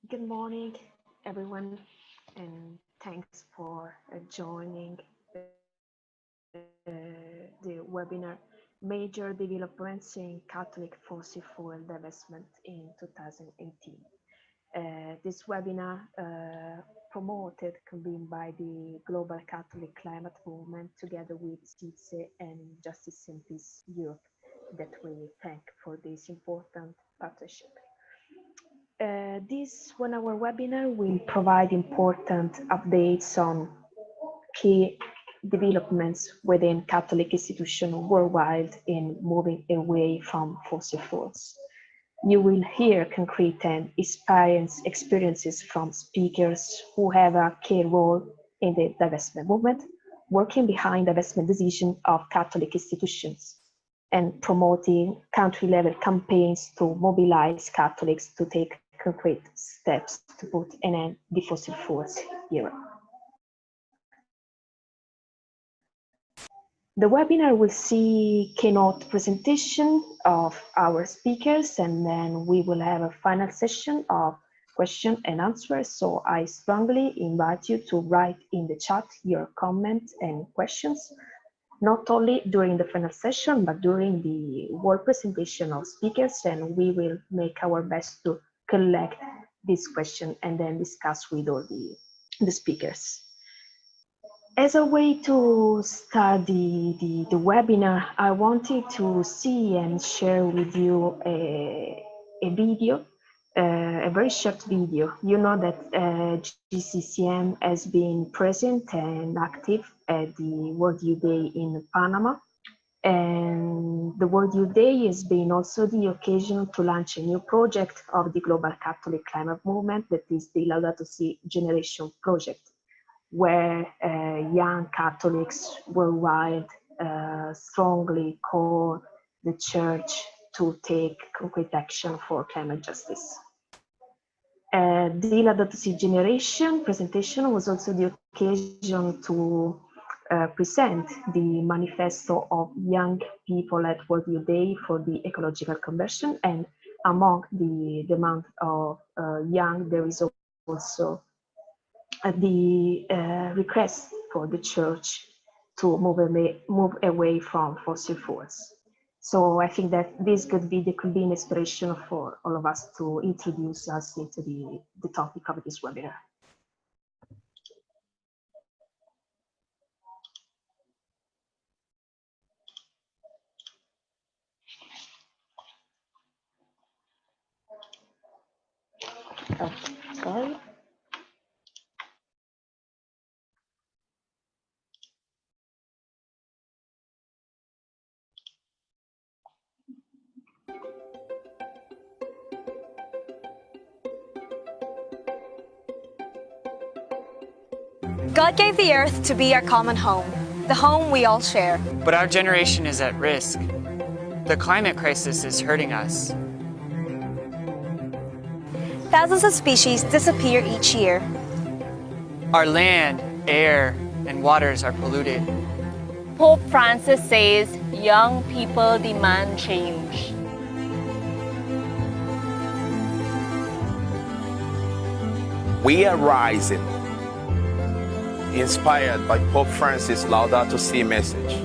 Good morning, everyone, and thanks for joining the webinar Major Developments in Catholic Fossil Fuel Divestment in 2018. This webinar, promoted, convened by the Global Catholic Climate Movement together with CITSE and Justice and Peace Europe, that we thank for this important partnership. This 1 hour webinar will provide important updates on key developments within Catholic institutions worldwide in moving away from fossil fuels. You will hear concrete and inspiring experiences from speakers who have a key role in the divestment movement, working behind divestment decisions of Catholic institutions, and promoting country-level campaigns to mobilize Catholics to take concrete steps to put an end to the fossil fuels era. The webinar will see keynote presentation of our speakers, and then we will have a final session of question and answers. So I strongly invite you to write in the chat your comments and questions, not only during the final session, but during the whole presentation of speakers, and we will make our best to collect this question and then discuss with all the speakers. As a way to start the webinar, I wanted to see and share with you a video, a very short video. You know that GCCM has been present and active at the World Youth Day in Panama. And the World Youth Day has been also the occasion to launch a new project of the Global Catholic Climate Movement, that is the Laudato Si Generation Project, where young Catholics worldwide strongly call the Church to take concrete action for climate justice. The Laudato Si Generation presentation was also the occasion to present the manifesto of young people at World Youth Day for the ecological conversion, and among the demand of young, there is also the request for the Church to move away from fossil fuels. So I think that this good video could be an inspiration for all of us to introduce us into the topic of this webinar. Oh, sorry. God gave the earth to be our common home, the home we all share. But our generation is at risk. The climate crisis is hurting us. Thousands of species disappear each year. Our land, air, and waters are polluted. Pope Francis says young people demand change. We are rising, inspired by Pope Francis' Laudato Si message.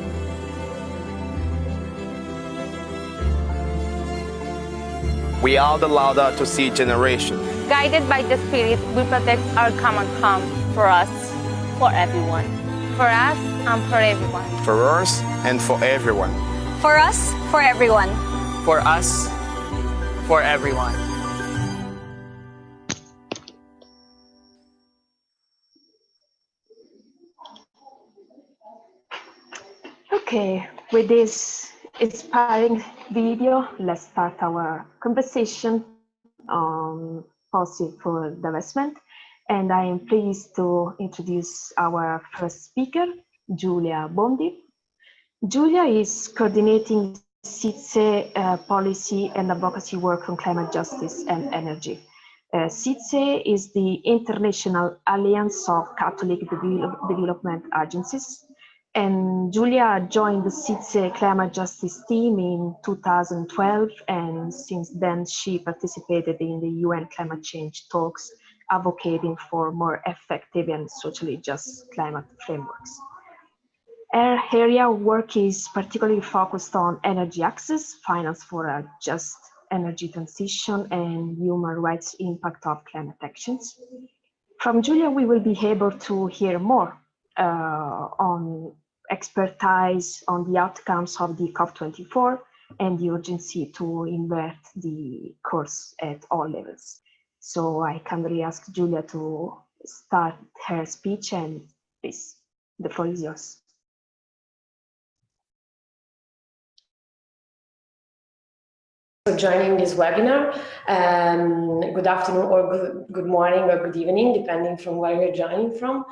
We are the Laudato Si generation. Guided by the Spirit, we protect our common home for us, for everyone. For us and for everyone. For us and for everyone. For us, for everyone. For us, for everyone. Okay, with this inspiring video, let's start our conversation on fossil fuel divestment. And I am pleased to introduce our first speaker, Giulia Bondi. Giulia is coordinating CITSE policy and advocacy work on climate justice and energy. CITSE is the International Alliance of Catholic Development Agencies. And Julia joined the CITSE climate justice team in 2012, and since then she participated in the UN climate change talks, advocating for more effective and socially just climate frameworks. Her area of work is particularly focused on energy access, finance for a just energy transition, and human rights impact of climate actions. From Julia, we will be able to hear more on expertise on the outcomes of the COP24 and the urgency to invert the course at all levels. So I kindly ask Julia to start her speech, and please, the floor is yours. For joining this webinar. Good afternoon or good morning or good evening, depending from where you're joining from.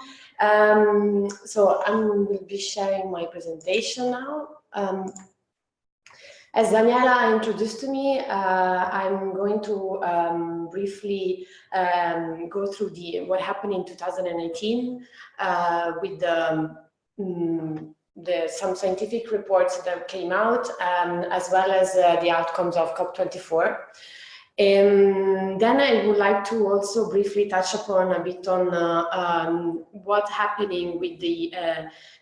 So I will be sharing my presentation now. As Daniela introduced to me, I'm going to briefly go through what happened in 2018 with some scientific reports that came out, as well as the outcomes of COP24. Then I would like to also briefly touch upon a bit on what's happening with the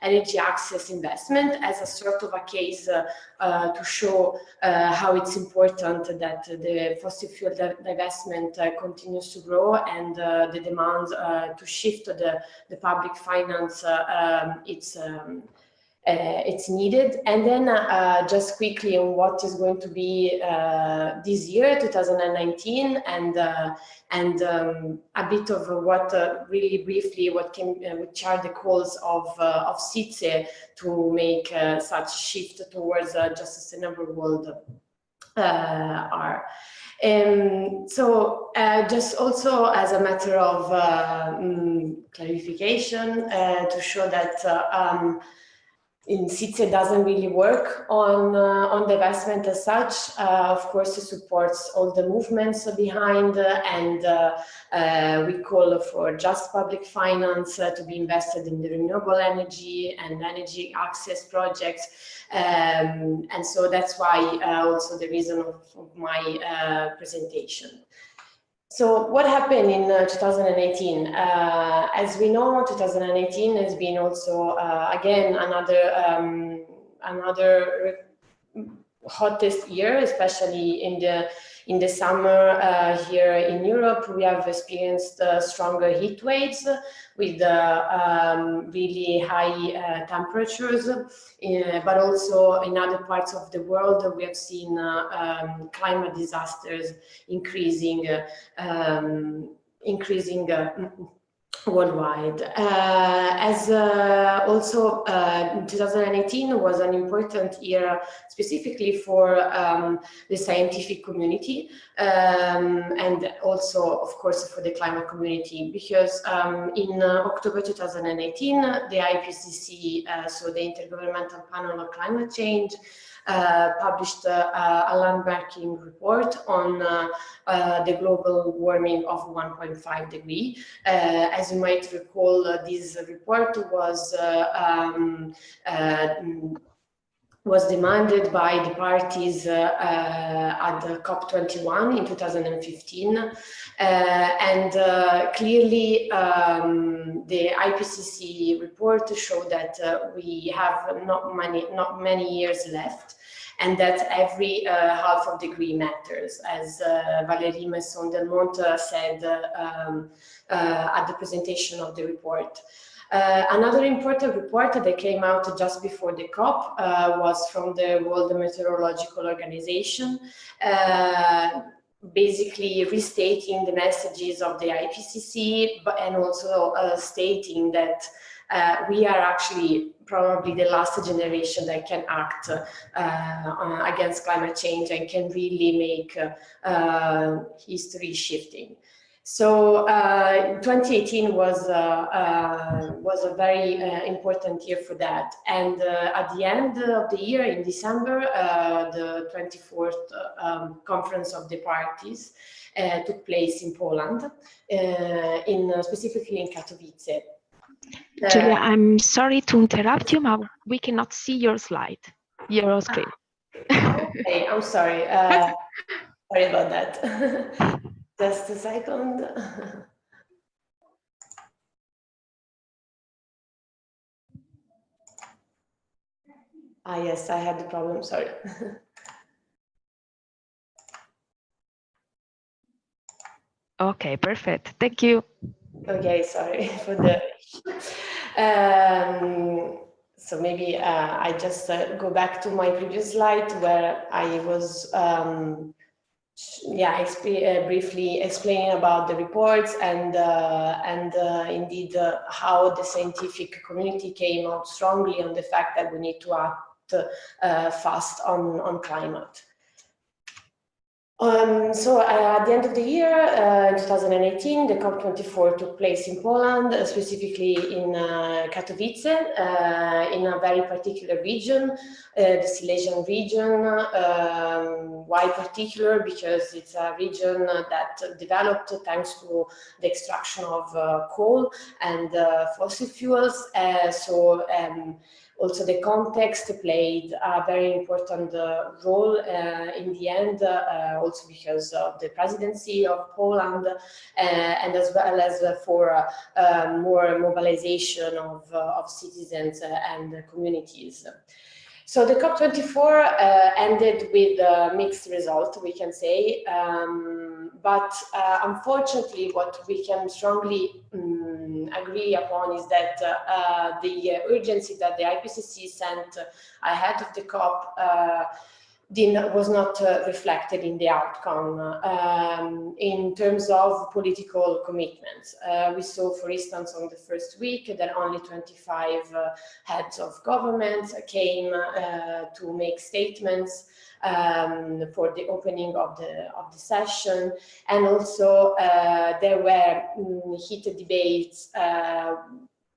energy access investment as a sort of a case to show how it's important that the fossil fuel divestment continues to grow, and the demand to shift to the public finance it's needed. And then just quickly on what is going to be this year, 2019, and a bit of what, really briefly, which are the calls of CITSE to make such a shift towards just a sustainable world are. So just also as a matter of clarification to show that in CITSE doesn't really work on divestment as such. Of course, it supports all the movements behind, and we call for just public finance to be invested in the renewable energy and energy access projects. And so that's why also the reason of my presentation. So what happened in 2018? As we know, 2018 has been also, again, another hottest year, especially in the summer here in Europe. We have experienced stronger heat waves with really high temperatures, but also in other parts of the world we have seen climate disasters increasing worldwide. Also 2018 was an important year specifically for the scientific community, and also of course for the climate community, because in October 2018 the IPCC, so the Intergovernmental Panel on Climate Change, published a landmarking report on the global warming of 1.5 degrees. As you might recall, this report was demanded by the parties at the COP21 in 2015, and clearly the IPCC report showed that we have not many years left, and that every half of degree matters, as Valérie Masson-Delmonte said at the presentation of the report. Another important report that came out just before the COP was from the World Meteorological Organization, basically restating the messages of the IPCC, and also stating that we are actually probably the last generation that can act against climate change and can really make history shifting. So 2018 was a very important year for that. And at the end of the year, in December, the 24th Conference of the Parties took place in Poland, specifically in Katowice. Julia, I'm sorry to interrupt you, but we cannot see your slide, your screen. Okay, I'm sorry. Sorry about that. Just a second. Yes, I had the problem, sorry. Okay, perfect. Thank you. Okay, sorry for the. So maybe I just go back to my previous slide where I was briefly explaining about the reports and indeed how the scientific community came out strongly on the fact that we need to act fast on climate. So at the end of the year, in 2018, the COP24 took place in Poland, specifically in Katowice, in a very particular region, the Silesian region. Why particular? Because it's a region that developed thanks to the extraction of coal and fossil fuels. Also, the context played a very important role in the end, also because of the presidency of Poland, and as well as for more mobilization of citizens and communities. So the COP24 ended with a mixed result, we can say, but unfortunately what we can strongly agree upon is that the urgency that the IPCC sent ahead of the COP was not reflected in the outcome in terms of political commitments. We saw, for instance, on the first week that only 25 heads of governments came to make statements for the opening of the session, and also there were heated debates,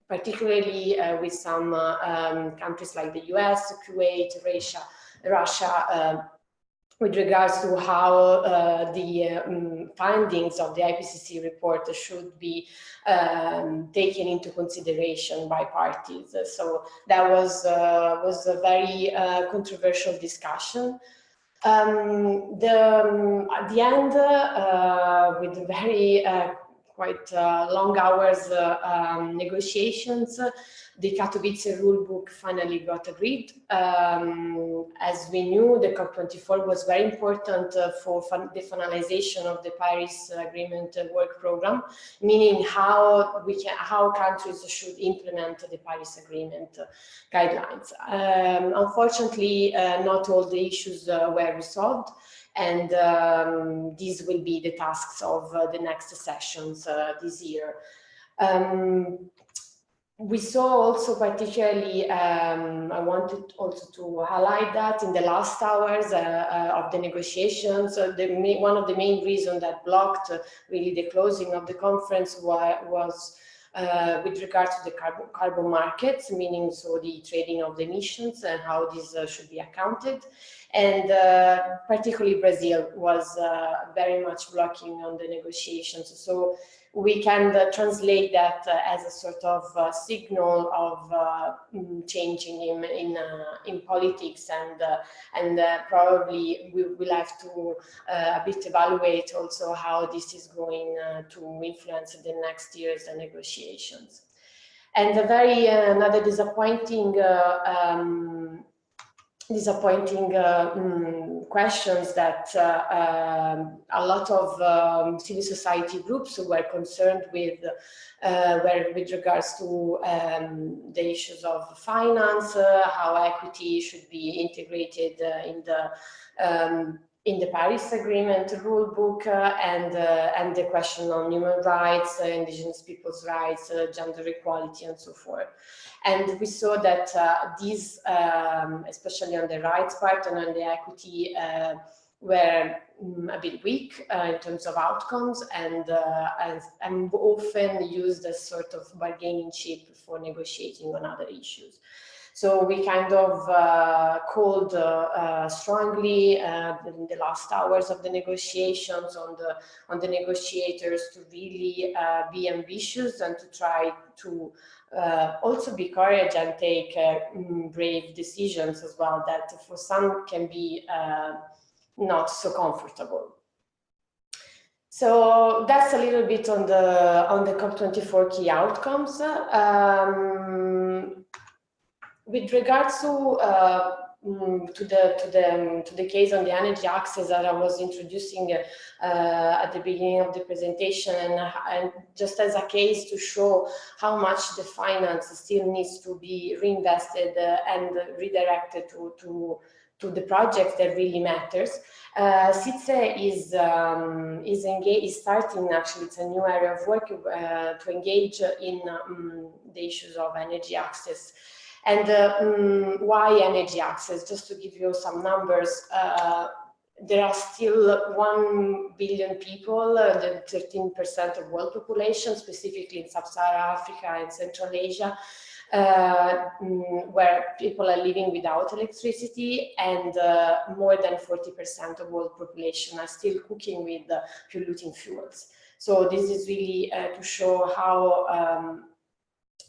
particularly with some countries like the US, Kuwait, Russia, with regards to how the findings of the IPCC report should be taken into consideration by parties. So that was a very controversial discussion. At the end, with very quite long hours negotiations, the Katowice rulebook finally got agreed. As we knew, the COP24 was very important for the finalization of the Paris Agreement work program, meaning how countries should implement the Paris Agreement guidelines. Unfortunately, not all the issues were resolved, and these will be the tasks of the next sessions this year. We saw also particularly, I wanted also to highlight that in the last hours of the negotiations, one of the main reasons that blocked really the closing of the conference was with regard to the carbon markets, meaning so the trading of the emissions and how these should be accounted. And particularly Brazil was very much blocking on the negotiations. So we can translate that as a sort of signal of changing in politics, and probably we will have to a bit evaluate also how this is going to influence the next year's negotiations. And a very another disappointing questions that a lot of civil society groups were concerned with were with regards to the issues of finance, how equity should be integrated in the Paris Agreement rulebook, and the question on human rights, indigenous people's rights, gender equality, and so forth. And we saw that these, especially on the rights part and on the equity, were a bit weak in terms of outcomes, and often used as sort of bargaining chip for negotiating on other issues. So we kind of called strongly in the last hours of the negotiations on the negotiators to really be ambitious and to try to also be courageous and take brave decisions as well, that for some can be not so comfortable. So that's a little bit on the COP24 key outcomes. With regards to the case on the energy access that I was introducing at the beginning of the presentation, and just as a case to show how much the finance still needs to be reinvested and redirected to the project that really matters. SITSE is starting, actually, it's a new area of work to engage in the issues of energy access. And why energy access? Just to give you some numbers, there are still 1 billion people, 13% of world population, specifically in Sub-Saharan Africa and Central Asia, where people are living without electricity, and more than 40% of world population are still cooking with polluting fuels. So this is really to show how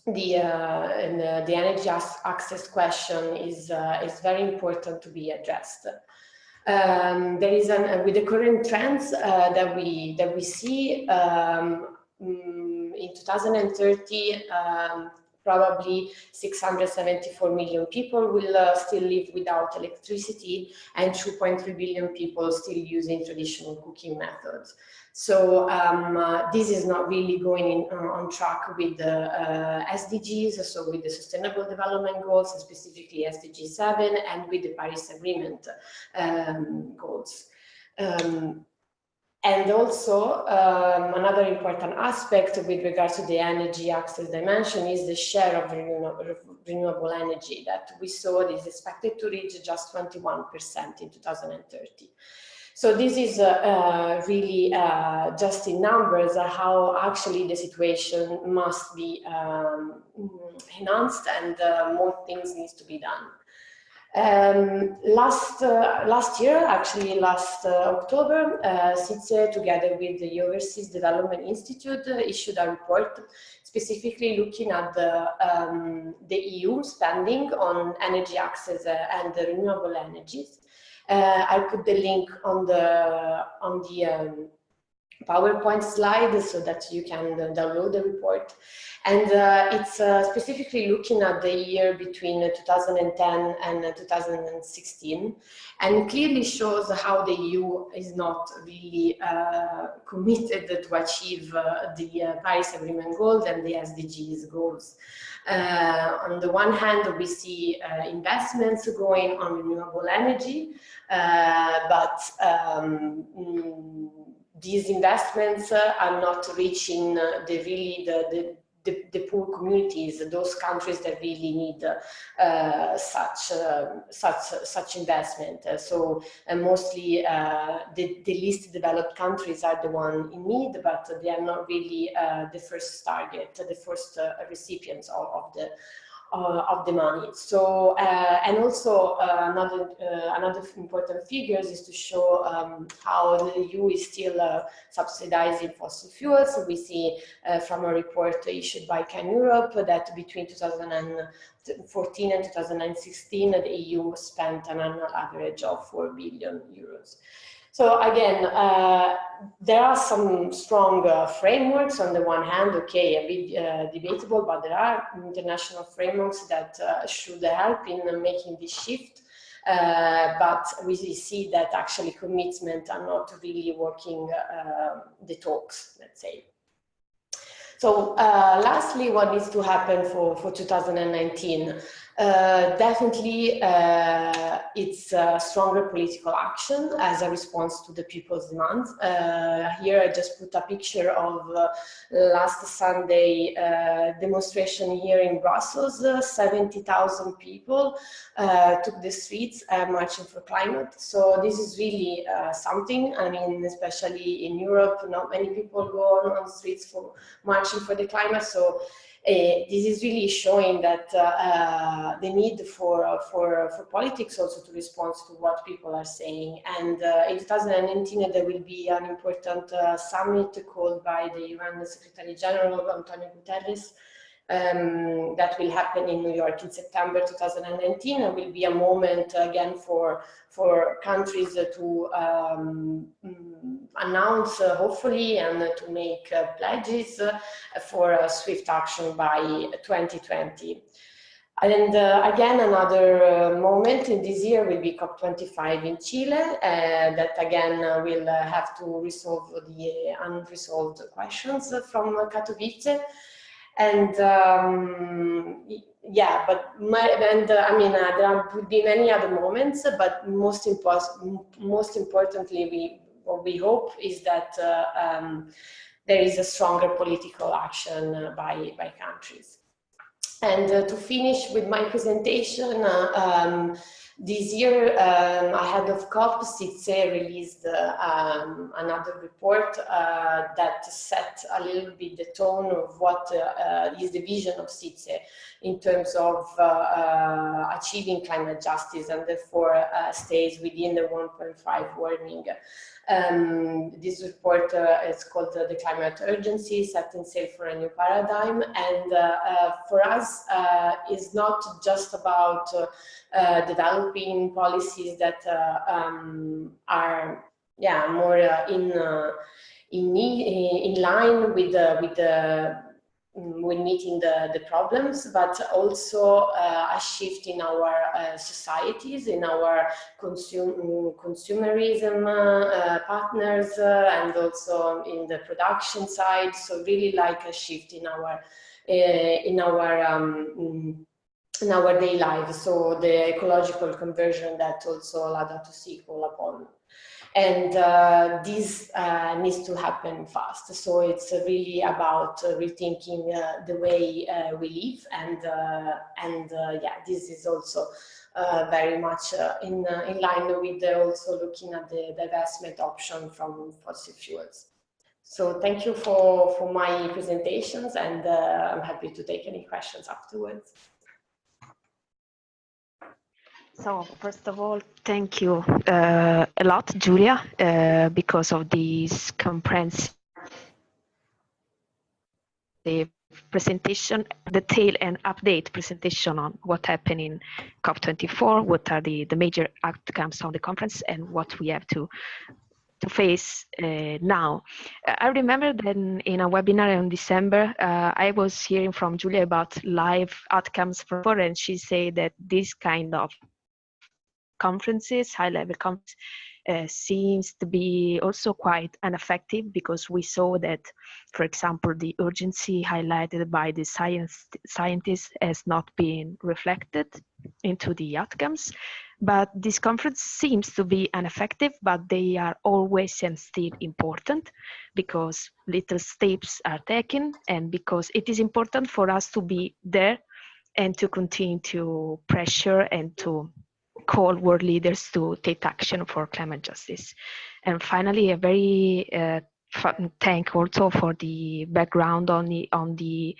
the energy access question is very important to be addressed. There is with the current trends that we see in 2030. Probably 674 million people will still live without electricity, and 2.3 billion people still using traditional cooking methods. So this is not really going on track with the SDGs, so with the Sustainable Development Goals, specifically SDG 7, and with the Paris Agreement goals. And also, another important aspect with regards to the energy access dimension is the share of renewable energy that we saw is expected to reach just 21% in 2030. So this is really just in numbers how actually the situation must be enhanced, and more things needs to be done. Last year, actually last October, SITSE, together with the Overseas Development Institute, issued a report specifically looking at the EU spending on energy access and the renewable energies. I put the link on the PowerPoint slide so that you can download the report. And it's specifically looking at the year between 2010 and 2016, and clearly shows how the EU is not really committed to achieve the Paris Agreement goals and the SDGs goals. On the one hand, we see investments going on renewable energy, but these investments are not reaching the poor communities, those countries that really need such investment. So mostly the least developed countries are the one in need, but they are not really the first target, the first recipients of the money. So and also another important figures is to show how the EU is still subsidizing fossil fuels. We see from a report issued by Can Europe that between 2014 and 2016 the EU spent an annual average of 4 billion euros. So again, there are some strong frameworks on the one hand, okay, a bit debatable, but there are international frameworks that should help in making this shift. But we see that actually commitments are not really working the talks, let's say. So lastly, what needs to happen for 2019? Definitely, it's stronger political action as a response to the people's demands. Here I just put a picture of last Sunday demonstration here in Brussels. 70,000 people took the streets marching for climate. So this is really something. I mean, especially in Europe, not many people go on the streets for marching for the climate. So This is really showing that the need for politics also to respond to what people are saying. And in 2019, there will be an important summit called by the UN Secretary General, Antonio Guterres, that will happen in New York in September 2019, and will be a moment again for countries to announce, hopefully, and to make pledges for swift action by 2020. And again, another moment in this year will be COP25 in Chile, that again will have to resolve the unresolved questions from Katowice. And yeah, but I mean, there will be many other moments, but most importantly, what we hope is that there is a stronger political action by countries. And to finish with my presentation, this year, ahead of COP, CITSE released another report that set a little bit the tone of what is the vision of CITSE in terms of achieving climate justice, and therefore stays within the 1.5 warming. This report is called The Climate Urgency, Setting Sail for a New Paradigm. And for us, is not just about developing policies that are more in line with meeting the problems, but also a shift in our societies, in our consumerism partners, and also in the production side. So really like a shift in our daily lives. So the ecological conversion that also Laudato Si call upon. And this needs to happen fast. So it's really about rethinking the way we live, and yeah, this is also very much in line with also looking at the divestment option from fossil fuels. So thank you for my presentations, and I'm happy to take any questions afterwards. So first of all, thank you a lot, Julia, because of this comprehensive presentation, detail and update presentation on what happened in COP24, what are the major outcomes of the conference, and what we have to face now. I remember that in a webinar in December, I was hearing from Julia about live outcomes from before, and she said that this kind of conferences, high-level conferences, seems to be also quite ineffective, because we saw that, for example, the urgency highlighted by the scientists has not been reflected into the outcomes. But this conference seems to be ineffective, but they are always and still important, because little steps are taken, and because it is important for us to be there and to continue to pressure and to call world leaders to take action for climate justice. And finally, a very thank also for the background on the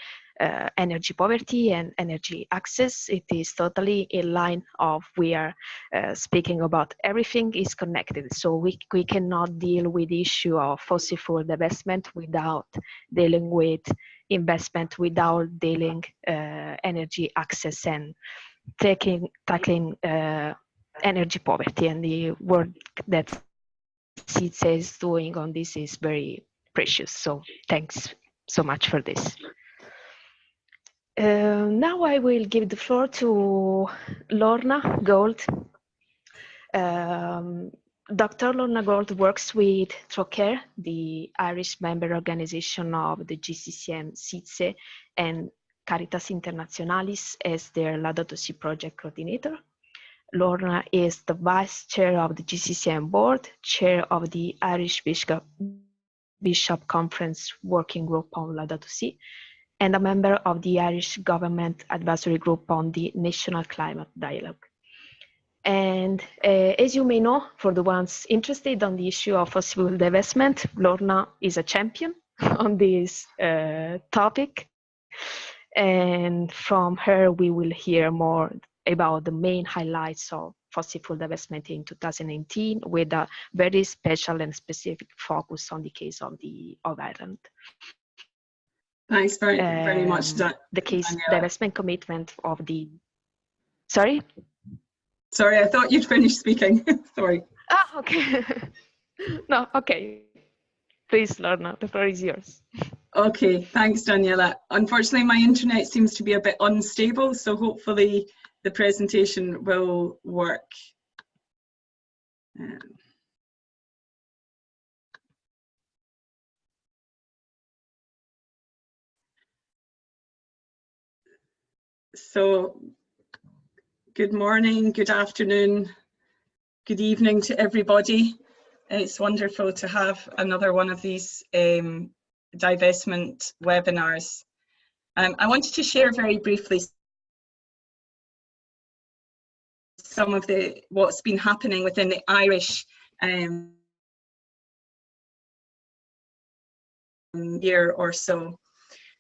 energy poverty and energy access. It is totally in line of we are speaking about. Everything is connected, so we cannot deal with the issue of fossil fuel divestment without dealing with investment, without dealing energy access and tackling energy poverty. And the work that CITSE is doing on this is very precious. So thanks so much for this. Now I will give the floor to Lorna Gold. Dr. Lorna Gold works with Trocare, the Irish member organization of the GCCM CITSE, and Caritas Internationalis as their Laudato Si project coordinator. Lorna is the vice chair of the GCCM board, chair of the Irish Bishop Conference Working Group on Laudato Si, and a member of the Irish Government Advisory Group on the National Climate Dialogue. And as you may know, for the ones interested on the issue of fossil fuel divestment, Lorna is a champion on this topic. And from her, we will hear more about the main highlights of fossil fuel divestment in 2019, with a very special and specific focus on the case of Ireland. Thanks very much, the case Daniela. divestment commitment of the. Sorry, I thought you'd finished speaking. Sorry. Ah, okay. No, okay. Please, Lorna, the floor is yours. Okay, thanks, Daniela. Unfortunately, my internet seems to be a bit unstable, so hopefully the presentation will work. So, good morning, good afternoon, good evening to everybody. It's wonderful to have another one of these divestment webinars. I wanted to share very briefly some of what's been happening within the Irish year or so.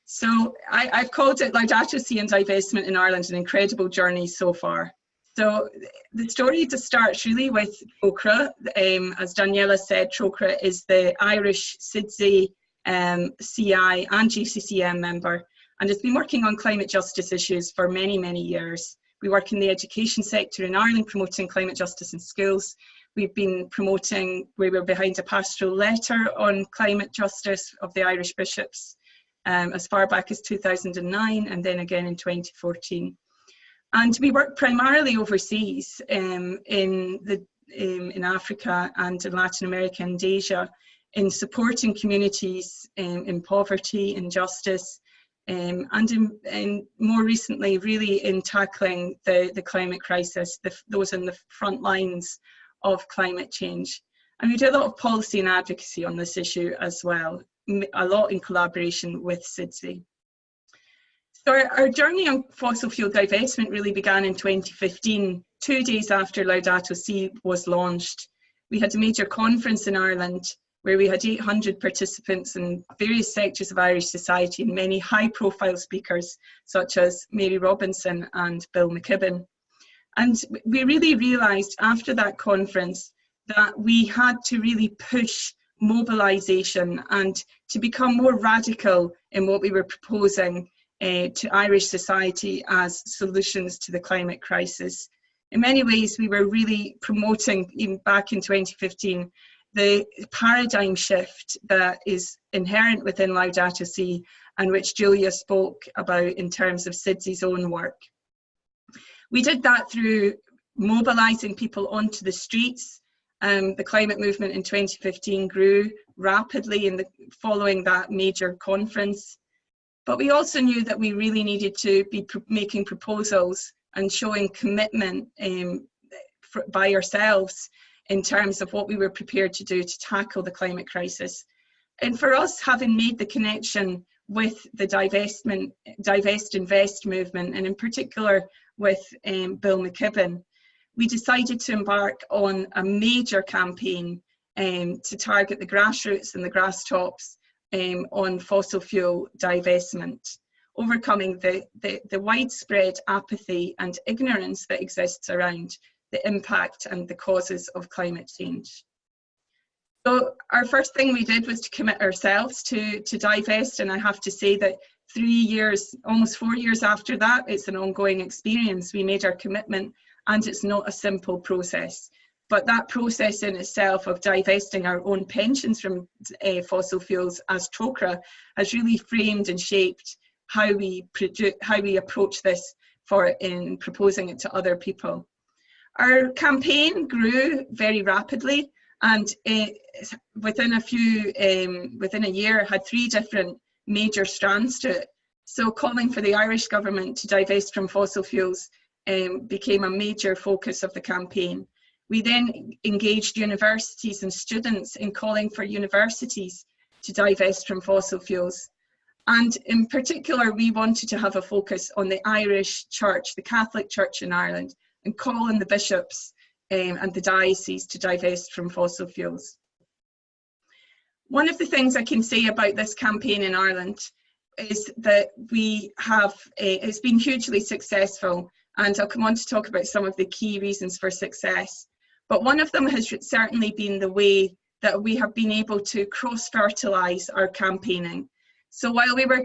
So I've called it Laudato Si and divestment in Ireland, an incredible journey so far. So the story just starts really with TROCRA. As Daniela said, TROCRA is the Irish SIDSI, CI and GCCM member, and has been working on climate justice issues for many, many years. We work in the education sector in Ireland, promoting climate justice in schools. We've been promoting, we were behind a pastoral letter on climate justice of the Irish bishops as far back as 2009, and then again in 2014. And we work primarily overseas in Africa and in Latin America and Asia, in supporting communities in poverty, injustice, and in more recently, really in tackling the climate crisis, those in the front lines of climate change. And we do a lot of policy and advocacy on this issue as well, a lot in collaboration with SIDSI. So our journey on fossil fuel divestment really began in 2015, 2 days after Laudato Si was launched. We had a major conference in Ireland where we had 800 participants in various sectors of Irish society and many high-profile speakers such as Mary Robinson and Bill McKibben. And we really realised after that conference that we had to really push mobilisation and to become more radical in what we were proposing to Irish society as solutions to the climate crisis. In many ways, we were really promoting, even back in 2015, the paradigm shift that is inherent within Laudato Si and which Julia spoke about in terms of SIDSI's own work. We did that through mobilising people onto the streets. The climate movement in 2015 grew rapidly following that major conference. But we also knew that we really needed to be making proposals and showing commitment by ourselves in terms of what we were prepared to do to tackle the climate crisis. And for us, having made the connection with the Divest Invest movement, and in particular with Bill McKibben, we decided to embark on a major campaign to target the grassroots and the grass tops on fossil fuel divestment, overcoming the widespread apathy and ignorance that exists around the impact and the causes of climate change. So our first thing we did was to commit ourselves to divest, and I have to say that 3 years, almost 4 years after that, it's an ongoing experience. We made our commitment, and it's not a simple process. But that process in itself of divesting our own pensions from fossil fuels as TROCRA has really framed and shaped how we approach this in proposing it to other people. Our campaign grew very rapidly, and within a year had 3 different major strands to it. So calling for the Irish government to divest from fossil fuels became a major focus of the campaign. We then engaged universities and students in calling for universities to divest from fossil fuels. And in particular, we wanted to have a focus on the Irish Church, the Catholic Church in Ireland, and call on the bishops and the diocese to divest from fossil fuels. One of the things I can say about this campaign in Ireland is that we have, it's been hugely successful, and I'll come on to talk about some of the key reasons for success. But one of them has certainly been the way that we have been able to cross-fertilise our campaigning. So while we were,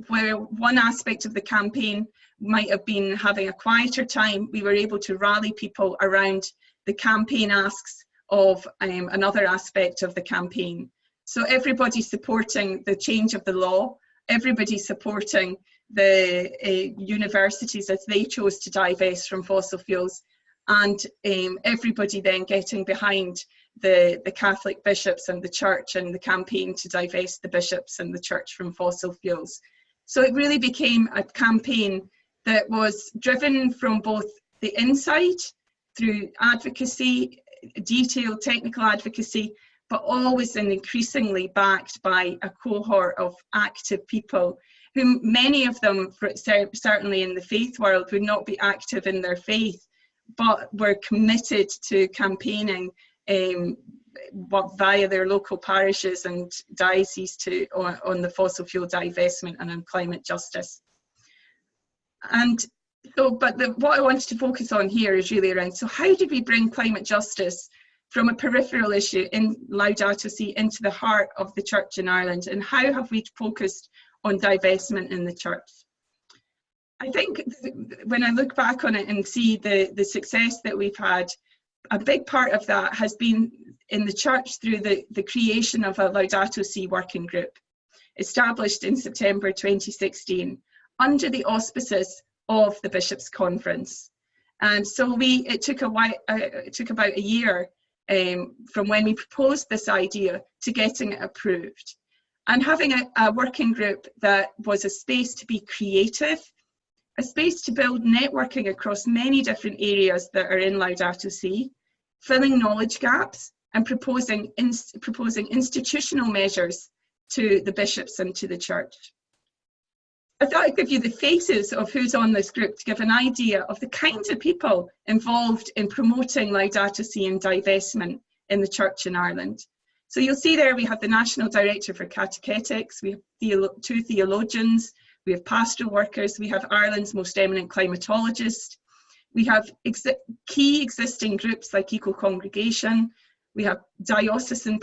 where one aspect of the campaign might have been having a quieter time, we were able to rally people around the campaign asks of another aspect of the campaign. So everybody supporting the change of the law, everybody supporting the universities as they chose to divest from fossil fuels, and everybody then getting behind the Catholic bishops and the church and the campaign to divest the bishops and the church from fossil fuels. So it really became a campaign that was driven from both the inside through advocacy, detailed technical advocacy, but always and increasingly backed by a cohort of active people, whom many of them, certainly in the faith world, would not be active in their faith, but were committed to campaigning via their local parishes and dioceses on the fossil fuel divestment and on climate justice. And so, but what I wanted to focus on here is really around, so how did we bring climate justice from a peripheral issue in Laudato Si into the heart of the church in Ireland, and how have we focused on divestment in the church? I think when I look back on it and see the success that we've had, a big part of that has been in the church through the creation of a Laudato Si working group, established in September 2016, under the auspices of the Bishops' Conference. And so it took about a year from when we proposed this idea to getting it approved. And having a working group that was a space to be creative, a space to build networking across many different areas that are in Laudato Si, filling knowledge gaps and proposing institutional measures to the bishops and to the church. I thought I'd give you the faces of who's on this group to give an idea of the kinds of people involved in promoting Laudato Si and divestment in the church in Ireland. So you'll see there we have the National Director for Catechetics, we have two theologians, we have pastoral workers, we have Ireland's most eminent climatologist, we have key existing groups like Equal Congregation, we have Diocesan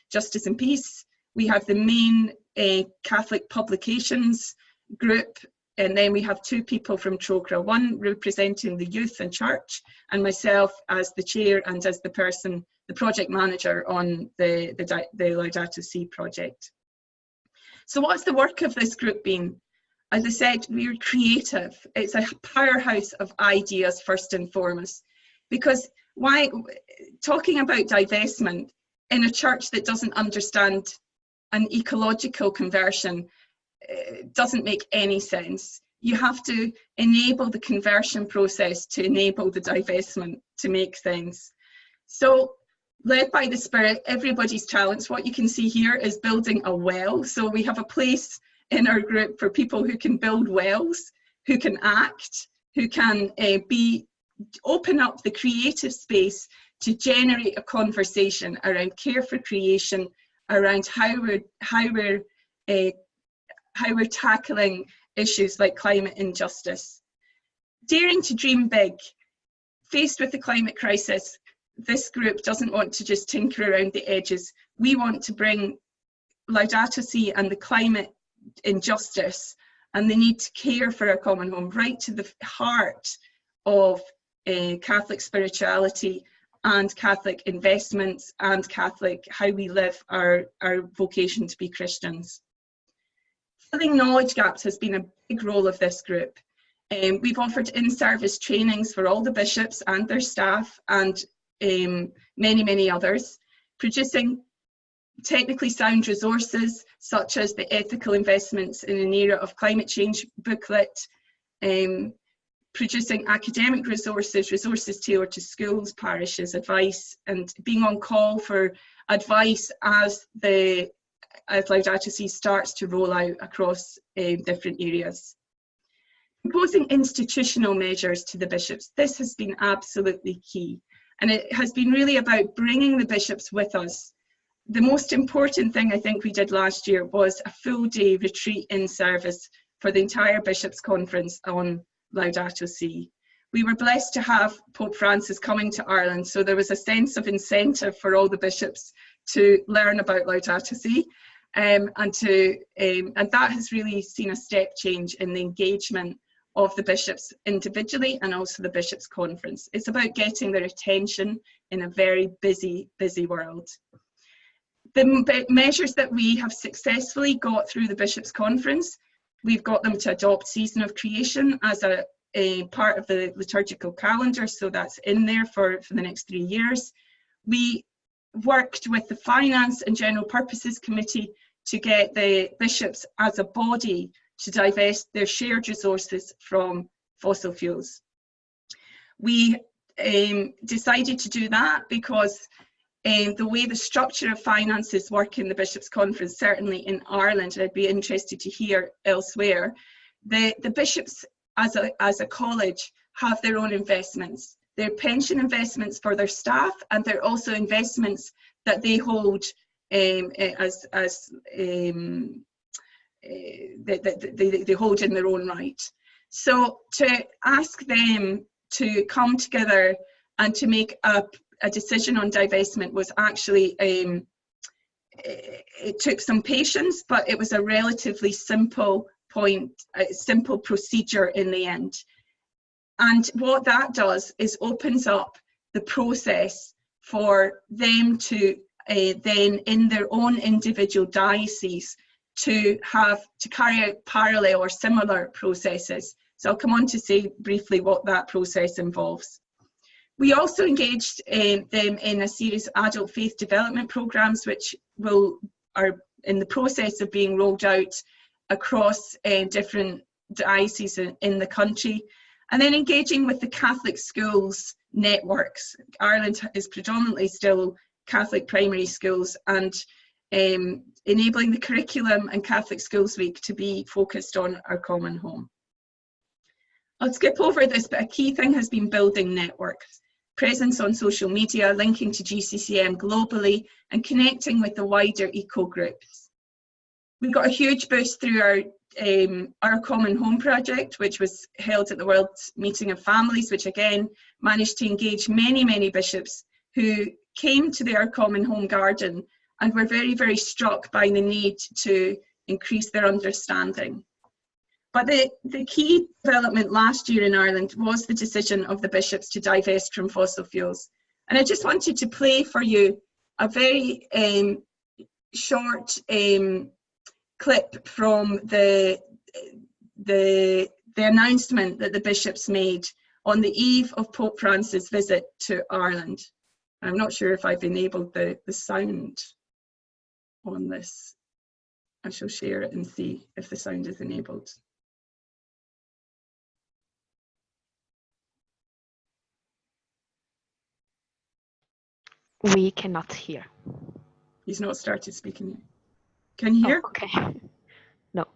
Justice and Peace, we have the main Catholic Publications group, and then we have two people from Trogra, one representing the youth and church, and myself as the chair and as the project manager on the Laudato Si project. So what's the work of this group been? As I said, we're creative. It's a powerhouse of ideas first and foremost, because why talking about divestment in a church that doesn't understand an ecological conversion doesn't make any sense. You have to enable the conversion process to enable the divestment to make sense. So, led by the Spirit, everybody's talents. What you can see here is building a well. So we have a place in our group for people who can build wells, who can act, who can open up the creative space to generate a conversation around care for creation, around how we're tackling issues like climate injustice. Daring to dream big. Faced with the climate crisis, this group doesn't want to just tinker around the edges. We want to bring Laudato Si and the climate injustice and the need to care for a common home right to the heart of Catholic spirituality and Catholic investments and Catholic how we live our vocation to be Christians. Filling knowledge gaps has been a big role of this group. We've offered in-service trainings for all the bishops and their staff and many others, producing technically sound resources such as the Ethical Investments in an Era of Climate Change booklet, producing academic resources tailored to schools, parishes, advice, and being on call for advice as Laudato Si starts to roll out across different areas. Proposing institutional measures to the bishops. This has been absolutely key. And it has been really about bringing the bishops with us the most important thing I think we did last year was a full day retreat in service for the entire Bishops' Conference on Laudato Si. We were blessed to have Pope Francis coming to Ireland, so there was a sense of incentive for all the bishops to learn about Laudato Si, and that has really seen a step change in the engagement of the bishops individually and also the Bishops' Conference. It's about getting their attention in a very busy, busy world. The measures that we have successfully got through the Bishops' Conference, we've got them to adopt Season of Creation as a part of the liturgical calendar, so that's in there for the next 3 years. We worked with the Finance and General Purposes Committee to get the bishops as a body to divest their shared resources from fossil fuels. We decided to do that because the way the structure of finances work in the Bishops' Conference, certainly in Ireland, and I'd be interested to hear elsewhere, the bishops as a college have their own investments. They're pension investments for their staff, and they're also investments that they hold they hold in their own right. So to ask them to come together and to make a decision on divestment was actually, it took some patience, but it was a relatively simple simple procedure in the end. And what that does is opens up the process for them to then in their own individual diocese to carry out parallel or similar processes. So I'll come on to say briefly what that process involves. We also engaged them in a series of adult faith development programs, which are in the process of being rolled out across different dioceses in the country. And then engaging with the Catholic schools networks. Ireland is predominantly still Catholic primary schools, and enabling the curriculum and Catholic Schools Week to be focused on our common home. I'll skip over this, but a key thing has been building networks, presence on social media, linking to GCCM globally, and connecting with the wider eco groups. We got a huge boost through our Common Home project, which was held at the World Meeting of Families, which again managed to engage many, many bishops who came to the Our Common Home garden and were very, very struck by the need to increase their understanding. But the key development last year in Ireland was the decision of the bishops to divest from fossil fuels. And I just wanted to play for you a very short clip from the announcement that the bishops made on the eve of Pope Francis' visit to Ireland. I'm not sure if I've enabled the sound on this. I shall share it and see if the sound is enabled. We cannot hear. He's not started speaking yet. Can you hear? Oh, okay. No.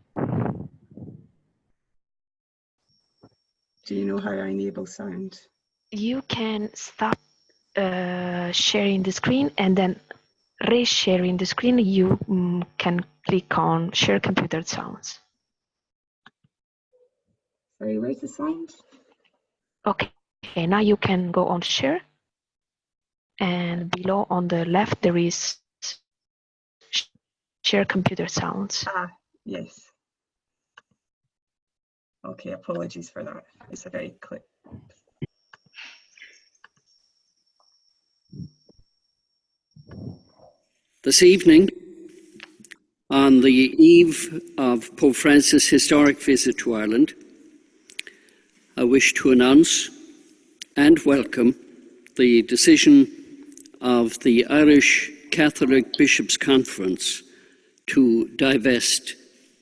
Do you know how I enable sound? You can stop sharing the screen, and then re-sharing the screen, you can click on share computer sounds. Sorry, where's the sound? Okay, now you can go on share, and below on the left there is share computer sounds. Ah, yes. Okay, apologies for that. It's a very quick. This evening, on the eve of Pope Francis' historic visit to Ireland, I wish to announce and welcome the decision of the Irish Catholic Bishops' Conference to divest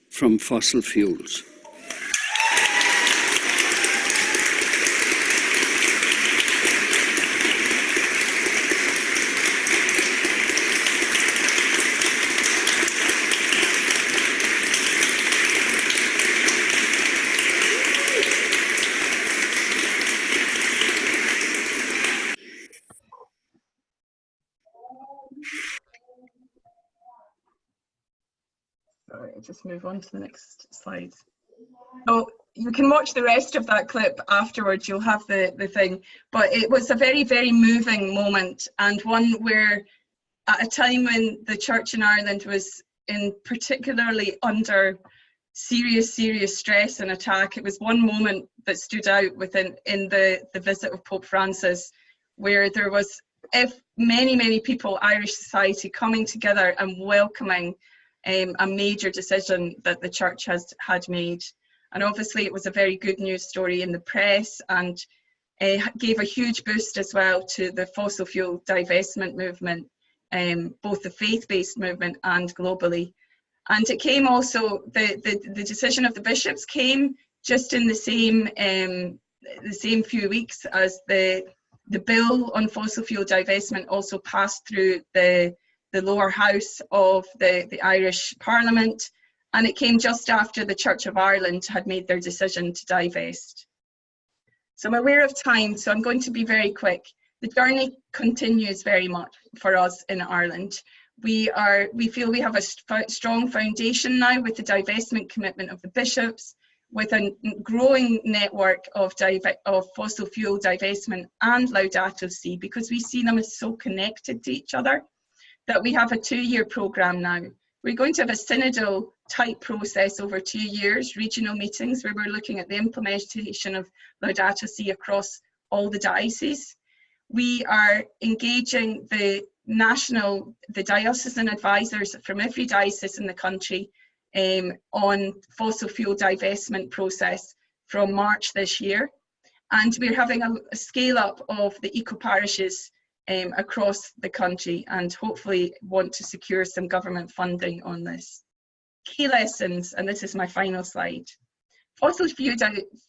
from fossil fuels. Sorry, I'll just move on to the next slide. So you can watch the rest of that clip afterwards, you'll have the thing. But it was a very, very moving moment, and one where at a time when the church in Ireland was particularly under serious stress and attack, it was one moment that stood out in the visit of Pope Francis, where there was many people, Irish society, coming together and welcoming a major decision that the church had made. And obviously it was a very good news story in the press, and gave a huge boost as well to the fossil fuel divestment movement, both the faith-based movement and globally. And it came also, the decision of the bishops came just in the same few weeks as the bill on fossil fuel divestment also passed through the lower house of the Irish Parliament, and it came just after the Church of Ireland had made their decision to divest. So I'm aware of time, so I'm going to be very quick. The journey continues very much for us in Ireland. We feel we have a strong foundation now with the divestment commitment of the bishops, with a growing network of fossil fuel divestment and Laudato Si, because we see them as so connected to each other, that we have a 2-year programme now. We're going to have a synodal type process over 2 years, regional meetings, where we're looking at the implementation of Laudato Si across all the dioceses. We are engaging the diocesan advisors from every diocese in the country on fossil fuel divestment process from March this year. And we're having a scale up of the eco-parishes across the country, and hopefully want to secure some government funding on this. Key lessons, and this is my final slide. Fossil fuel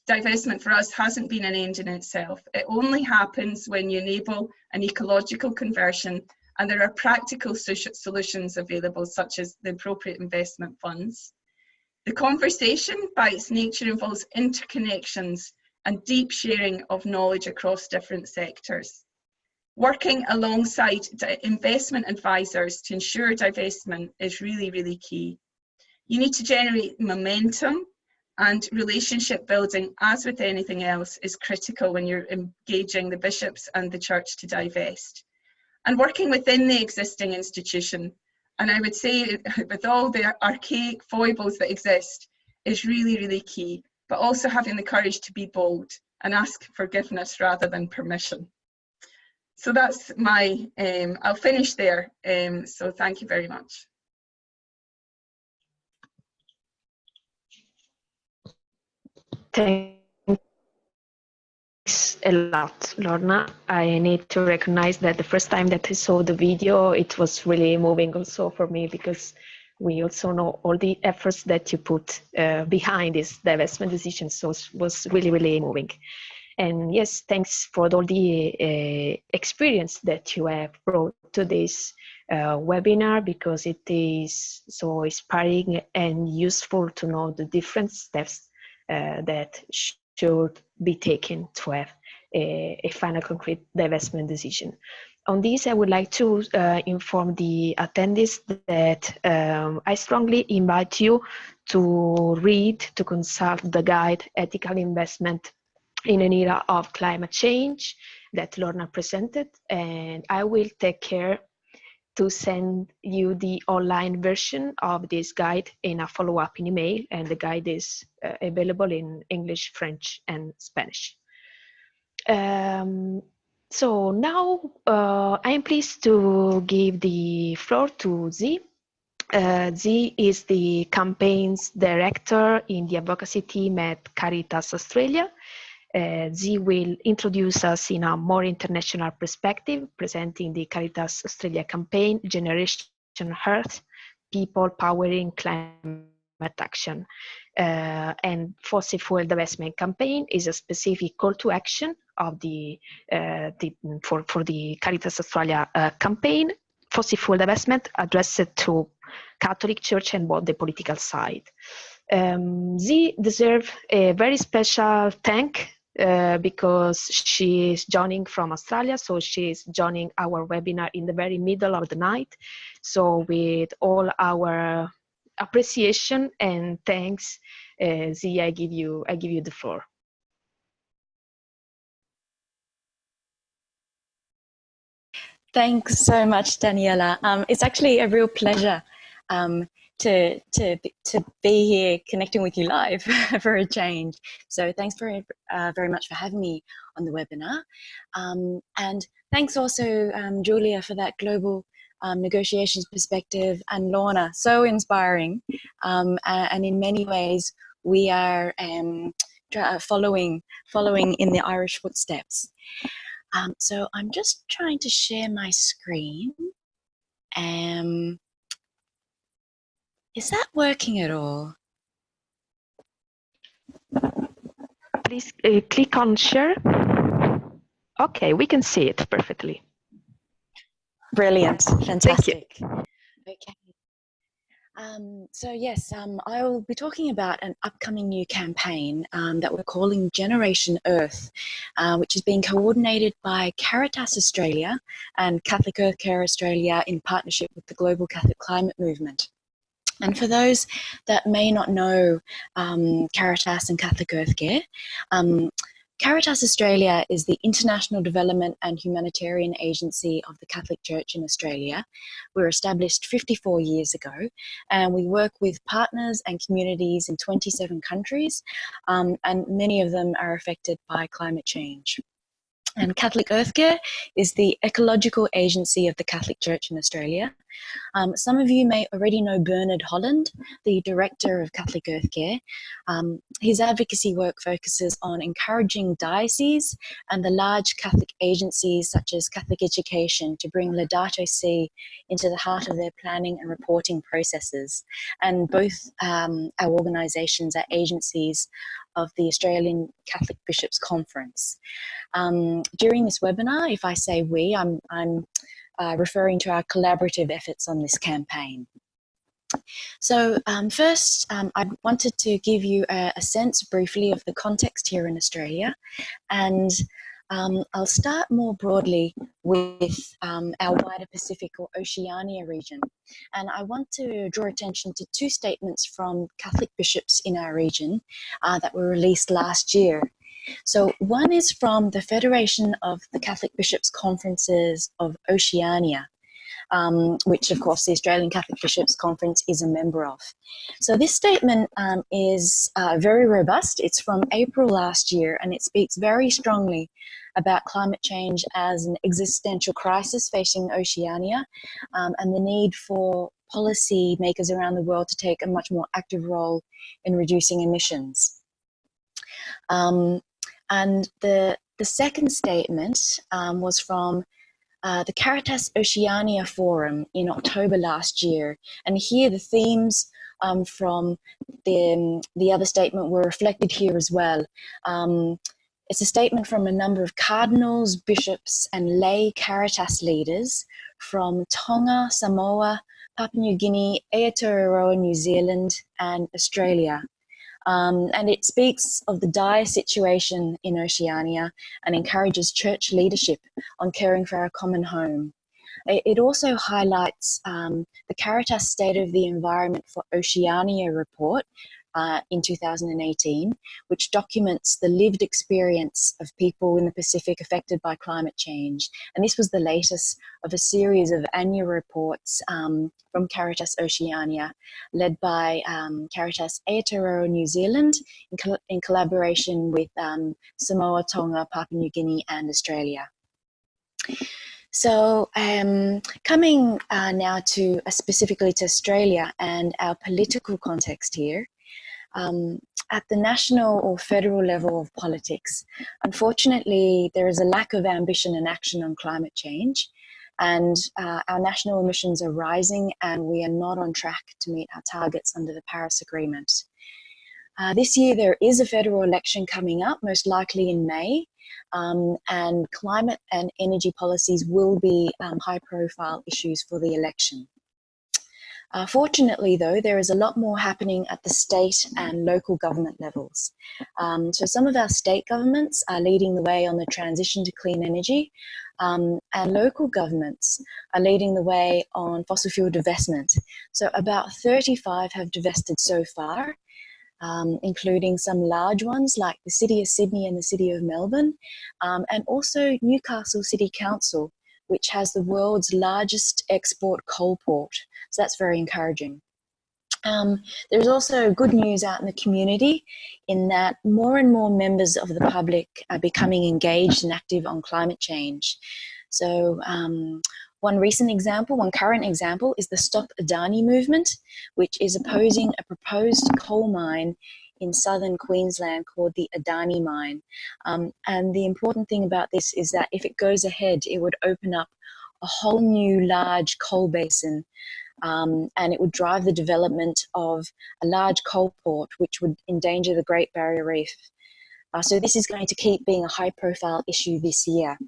divestment for us hasn't been an end in itself. It only happens when you enable an ecological conversion, and there are practical solutions available, such as the appropriate investment funds. The conversation, by its nature, involves interconnections and deep sharing of knowledge across different sectors. Working alongside investment advisors to ensure divestment is really key. You need to generate momentum, and relationship building, as with anything else, is critical when you're engaging the bishops and the church to divest. And working within the existing institution, and I would say with all the archaic foibles that exist, is really key, but also having the courage to be bold and ask forgiveness rather than permission. So that's my, I'll finish there. So thank you very much. Thanks a lot, Lorna. I need to recognize that the first time that I saw the video, it was really moving also for me, because we also know all the efforts that you put behind this divestment decision. So it was really moving. And yes, thanks for all the experience that you have brought to this webinar, because it is so inspiring and useful to know the different steps that should be taken to have a final concrete divestment decision. On this, I would like to inform the attendees that I strongly invite you to read, to consult the guide Ethical Investment in an Era of Climate Change that Lorna presented, and I will take care to send you the online version of this guide in a follow-up in email, and the guide is available in English, French, and Spanish. So now I am pleased to give the floor to Zee. Zee is the campaigns director in the advocacy team at Caritas Australia. Zee will introduce us in a more international perspective, presenting the Caritas Australia campaign, Generation Earth, People Powering Climate Action. And Fossil Fuel Divestment campaign is a specific call to action of for the Caritas Australia campaign. Fossil fuel divestment addressed to Catholic Church and both the political side. Zee deserves a very special thank because she is joining from Australia, so she is joining our webinar in the very middle of the night. So with all our appreciation and thanks. Zia, I give you the floor. Thanks so much, Daniela. It's actually a real pleasure to be here connecting with you live for a change. So thanks very much for having me on the webinar. And thanks also, Julia, for that global negotiations perspective, and Lorna, so inspiring. And in many ways, we are following in the Irish footsteps. So I'm just trying to share my screen. Is that working at all? Please click on share. Okay, we can see it perfectly. Brilliant, fantastic. Thank you. Okay. So yes, I will be talking about an upcoming new campaign that we're calling Generation Earth, which is being coordinated by Caritas Australia and Catholic Earth Care Australia in partnership with the Global Catholic Climate Movement. And for those that may not know Caritas and Catholic Earth Care, Caritas Australia is the international development and humanitarian agency of the Catholic Church in Australia. We were established 54 years ago, and we work with partners and communities in 27 countries, and many of them are affected by climate change. And Catholic Earth Care is the ecological agency of the Catholic Church in Australia. Some of you may already know Bernard Holland, the director of Catholic Earth Care. His advocacy work focuses on encouraging dioceses and the large Catholic agencies such as Catholic Education to bring Laudato Si into the heart of their planning and reporting processes. And both our organisations are agencies of the Australian Catholic Bishops' Conference. During this webinar, if I say we, I'm referring to our collaborative efforts on this campaign. So first, I wanted to give you a sense briefly of the context here in Australia, and I'll start more broadly with our wider Pacific or Oceania region. And I want to draw attention to two statements from Catholic bishops in our region that were released last year. So one is from the Federation of the Catholic Bishops' Conferences of Oceania, which of course the Australian Catholic Bishops' Conference is a member of. So this statement is very robust. It's from April last year, and it speaks very strongly about climate change as an existential crisis facing Oceania, and the need for policy makers around the world to take a much more active role in reducing emissions. And the second statement was from the Caritas Oceania Forum in October last year. And here the themes from the other statement were reflected here as well. It's a statement from a number of cardinals, bishops, and lay Caritas leaders from Tonga, Samoa, Papua New Guinea, Aotearoa, New Zealand, and Australia. And it speaks of the dire situation in Oceania and encourages church leadership on caring for our common home. It also highlights the Caritas State of the Environment for Oceania report in 2018, which documents the lived experience of people in the Pacific affected by climate change. And this was the latest of a series of annual reports from Caritas Oceania, led by Caritas Aotearoa New Zealand in collaboration with Samoa, Tonga, Papua New Guinea, and Australia. So coming now to specifically to Australia and our political context here, at the national or federal level of politics, unfortunately, there is a lack of ambition and action on climate change, and our national emissions are rising, and we are not on track to meet our targets under the Paris Agreement. This year, there is a federal election coming up, most likely in May, and climate and energy policies will be high-profile issues for the election. Fortunately, though, there is a lot more happening at the state and local government levels. So some of our state governments are leading the way on the transition to clean energy, and local governments are leading the way on fossil fuel divestment. So about 35 have divested so far, including some large ones like the City of Sydney and the City of Melbourne, and also Newcastle City Council, which has the world's largest export coal port. So that's very encouraging. There's also good news out in the community in that more and more members of the public are becoming engaged and active on climate change. So one current example is the Stop Adani Movement, which is opposing a proposed coal mine in southern Queensland called the Adani Mine. And the important thing about this is that if it goes ahead, it would open up a whole new large coal basin, and it would drive the development of a large coal port, which would endanger the Great Barrier Reef. So this is going to keep being a high-profile issue this year.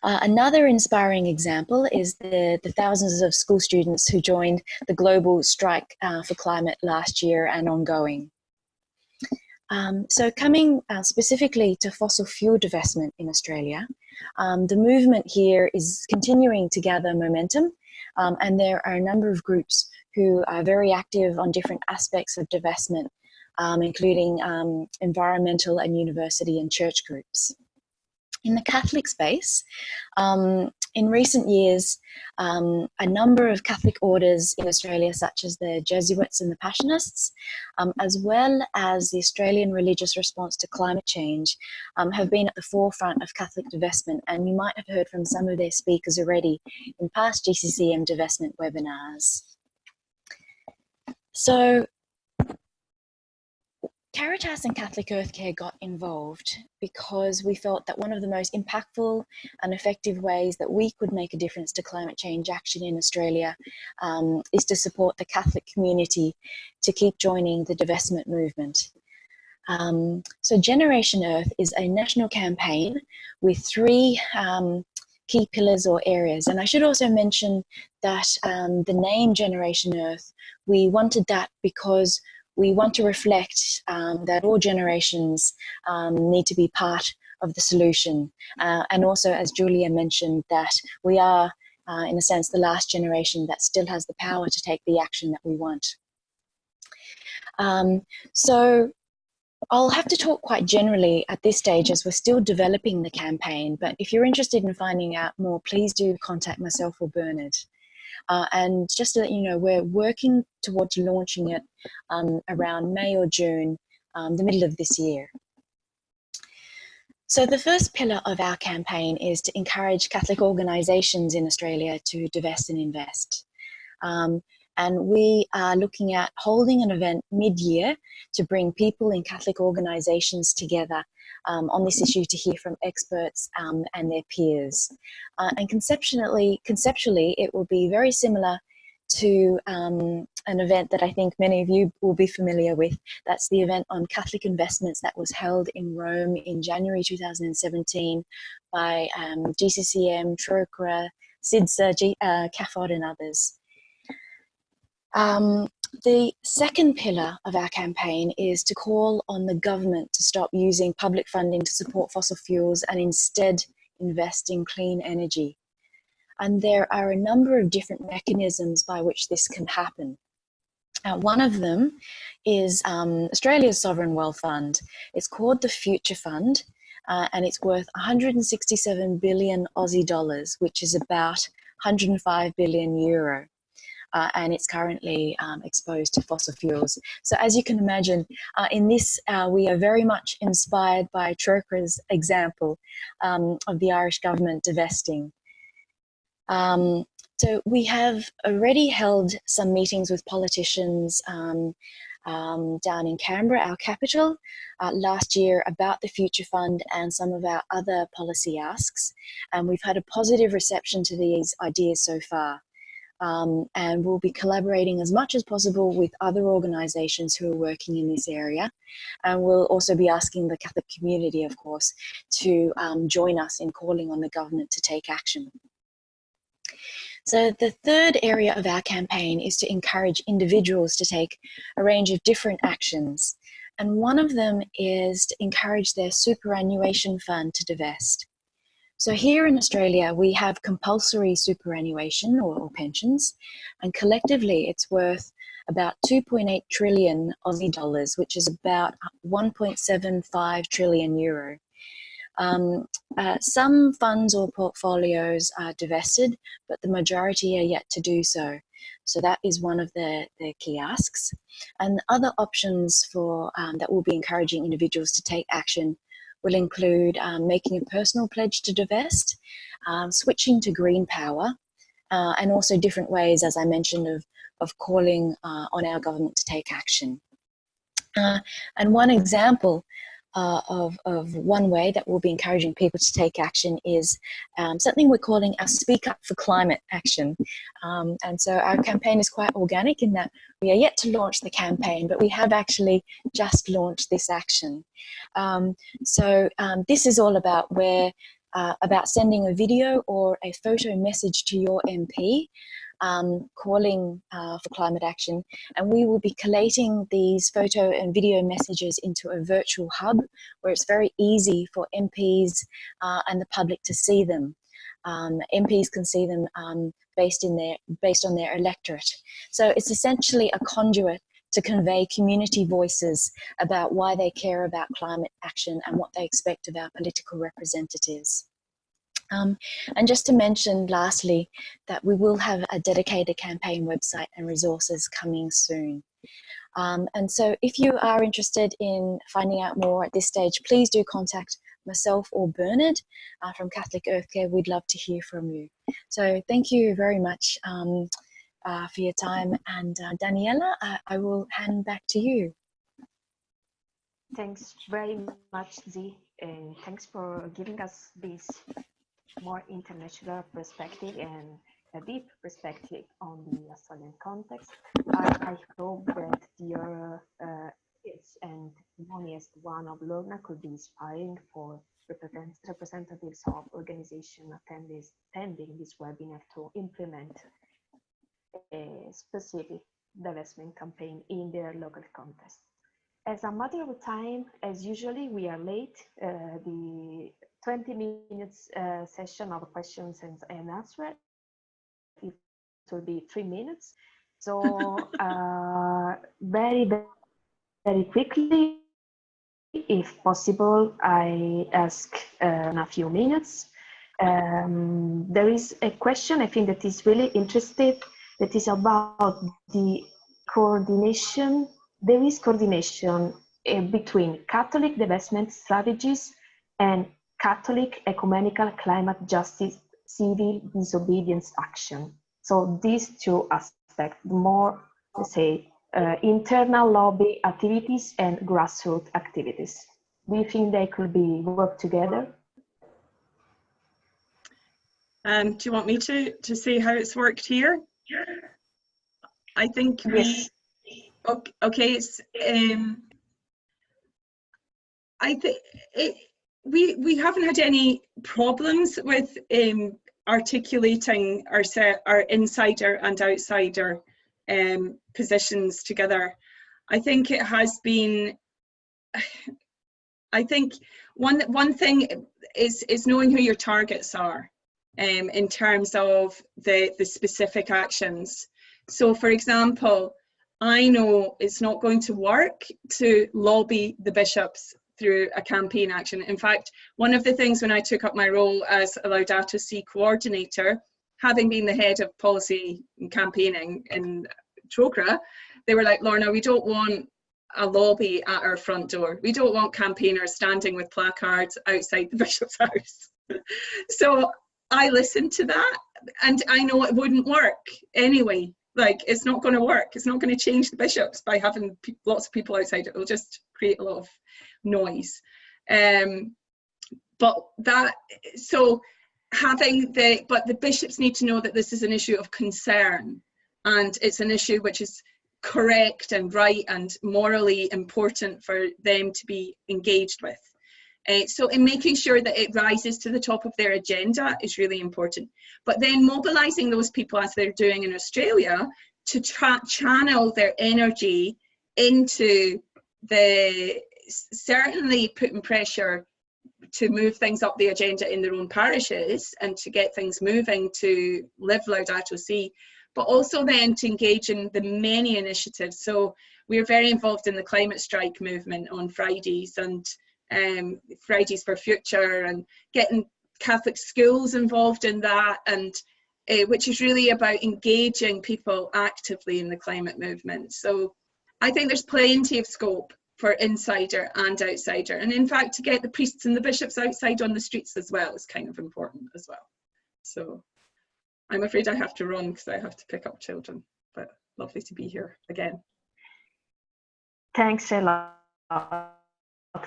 Another inspiring example is the thousands of school students who joined the global strike for climate last year and ongoing. So coming specifically to fossil fuel divestment in Australia, the movement here is continuing to gather momentum, and there are a number of groups who are very active on different aspects of divestment, including environmental and university and church groups. In the Catholic space, in recent years, a number of Catholic orders in Australia, such as the Jesuits and the Passionists, as well as the Australian religious response to climate change, have been at the forefront of Catholic divestment, and you might have heard from some of their speakers already in past GCCM divestment webinars. So, Caritas and Catholic Earthcare got involved because we felt that one of the most impactful and effective ways that we could make a difference to climate change action in Australia is to support the Catholic community to keep joining the divestment movement. So Generation Earth is a national campaign with 3 key pillars or areas. And I should also mention that the name Generation Earth, we wanted that because we want to reflect that all generations need to be part of the solution. And also, as Julia mentioned, that we are, in a sense, the last generation that still has the power to take the action that we want. So I'll have to talk quite generally at this stage as we're still developing the campaign, but if you're interested in finding out more, please do contact myself or Bernard. And just to let you know, we're working towards launching it around May or June, the middle of this year. So the first pillar of our campaign is to encourage Catholic organisations in Australia to divest and invest. And we are looking at holding an event mid-year to bring people in Catholic organisations together on this issue to hear from experts and their peers. And conceptually, it will be very similar to an event that I think many of you will be familiar with. That's the event on Catholic investments that was held in Rome in January 2017 by GCCM, Troika, SIDSA, CAFOD and others. The second pillar of our campaign is to call on the government to stop using public funding to support fossil fuels and instead invest in clean energy. And there are a number of different mechanisms by which this can happen. One of them is Australia's Sovereign Wealth Fund. It's called the Future Fund, and it's worth 167 billion Aussie dollars, which is about 105 billion euro. And it's currently exposed to fossil fuels. So as you can imagine, in this, we are very much inspired by Troika's example of the Irish government divesting. So we have already held some meetings with politicians down in Canberra, our capital, last year about the Future Fund and some of our other policy asks. And we've had a positive reception to these ideas so far. And we'll be collaborating as much as possible with other organisations who are working in this area. And we'll also be asking the Catholic community, of course, to join us in calling on the government to take action. So the third area of our campaign is to encourage individuals to take a range of different actions. And one of them is to encourage their superannuation fund to divest. So here in Australia, we have compulsory superannuation or pensions, and collectively it's worth about 2.8 trillion Aussie dollars, which is about 1.75 trillion euro. Some funds or portfolios are divested, but the majority are yet to do so. So that is one of the key asks. And other options for that will be encouraging individuals to take action will include making a personal pledge to divest, switching to green power, and also different ways, as I mentioned, of calling on our government to take action. And one example of one way that we'll be encouraging people to take action is something we're calling our Speak Up for Climate action. And so our campaign is quite organic in that we are yet to launch the campaign, but we have actually just launched this action. This is all about about sending a video or a photo message to your MP calling for climate action, and we will be collating these photo and video messages into a virtual hub where it's very easy for MPs and the public to see them. MPs can see them based on their electorate. So it's essentially a conduit to convey community voices about why they care about climate action and what they expect of our political representatives. And just to mention lastly that we will have a dedicated campaign website and resources coming soon. And so if you are interested in finding out more at this stage, please do contact myself or Bernard from Catholic Earthcare. We'd love to hear from you. So thank you very much for your time. And Daniela, I will hand back to you. Thanks very much, Zee, and thanks for giving us this more international perspective and a deep perspective on the Australian context. I hope that your kids and testimonies, one of Lorna, could be inspiring for representatives of organizations attending this webinar to implement a specific divestment campaign in their local context. As a matter of time, as usually, we are late. The 20 minutes session of questions and answers, it will be 3 minutes. So very, very quickly, if possible, I ask in a few minutes. There is a question I think that is really interesting, that is about the coordination. There is coordination between Catholic divestment strategies and Catholic ecumenical climate justice civil disobedience action. So these two aspects, more, let's say, internal lobby activities and grassroots activities. Do you think they could be work together? Do you want me to say how it's worked here? I think yes. Okay, it's I think we haven't had any problems with articulating our insider and outsider positions together. I think it has been. I think one thing is knowing who your targets are in terms of the specific actions. So, for example, I know it's not going to work to lobby the bishops through a campaign action. In fact, one of the things when I took up my role as a Laudato Si coordinator, having been the head of policy and campaigning in Tokra, they were like, Lorna, we don't want a lobby at our front door. We don't want campaigners standing with placards outside the bishop's house. So I listened to that, and I know it wouldn't work anyway. Like, it's not going to work. It's not going to change the bishops by having lots of people outside. It will just create a lot of noise. But the bishops need to know that this is an issue of concern, and it's an issue which is correct and right and morally important for them to be engaged with. So in making sure that it rises to the top of their agenda is really important. But then mobilising those people, as they're doing in Australia, to channel their energy into certainly putting pressure to move things up the agenda in their own parishes and to get things moving to live Laudato Si, but also then to engage in the many initiatives. So we're very involved in the climate strike movement on Fridays, and Fridays for Future, and getting Catholic schools involved in that, and which is really about engaging people actively in the climate movement. So I think there's plenty of scope for insider and outsider, and in fact to get the priests and the bishops outside on the streets as well is kind of important as well. So I'm afraid I have to run because I have to pick up children, but lovely to be here again. Thanks a lot,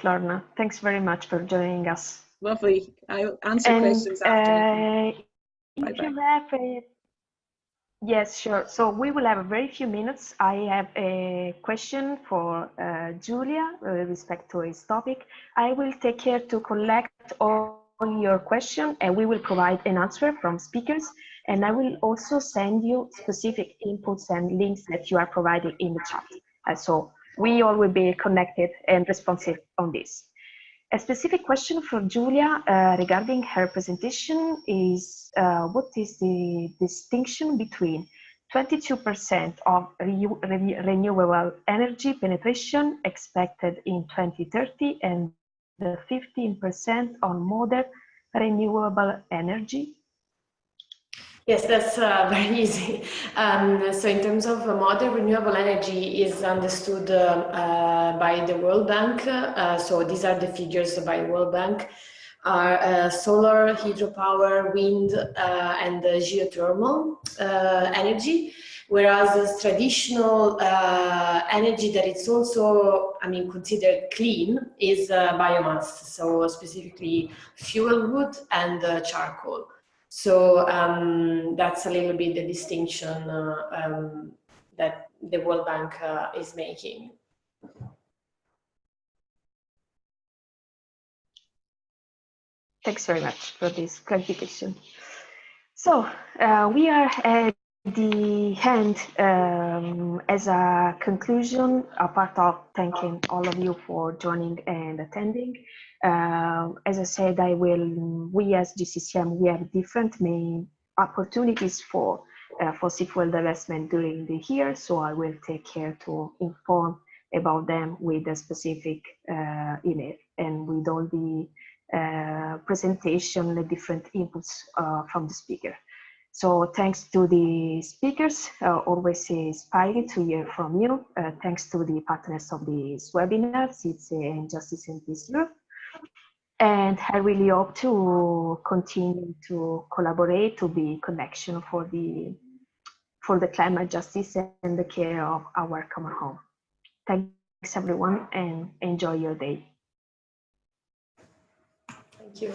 Lorna. Thanks very much for joining us. Lovely. I'll answer questions after. If you have yes, sure. So we will have a very few minutes. I have a question for Julia with respect to his topic. I will take care to collect all your questions, and we will provide an answer from speakers. And I will also send you specific inputs and links that you are providing in the chat. So we all will be connected and responsive on this. A specific question for Julia regarding her presentation is what is the distinction between 22% of renewable energy penetration expected in 2030 and the 15% on modern renewable energy? Yes, that's very easy. So in terms of modern renewable energy is understood by the World Bank. So these are the figures by World Bank, are solar, hydropower, wind, and geothermal energy. Whereas this traditional energy that it's also, considered clean is biomass. So specifically fuel wood and charcoal. So that's a little bit the distinction that the World Bank is making. Thanks very much for this clarification. So we are at the end. As a conclusion, apart of thanking all of you for joining and attending, as I said, we as GCCM, we have different main opportunities for fossil fuel divestment during the year, so I will take care to inform about them with a specific email and with all the presentation, the different inputs from the speaker. So thanks to the speakers, always inspiring to hear from you. Thanks to the partners of this webinar, CITSE and Justice and Peace Europe. And I really hope to continue to collaborate, to be connection for the climate justice and the care of our common home. Thanks everyone, and enjoy your day. Thank you.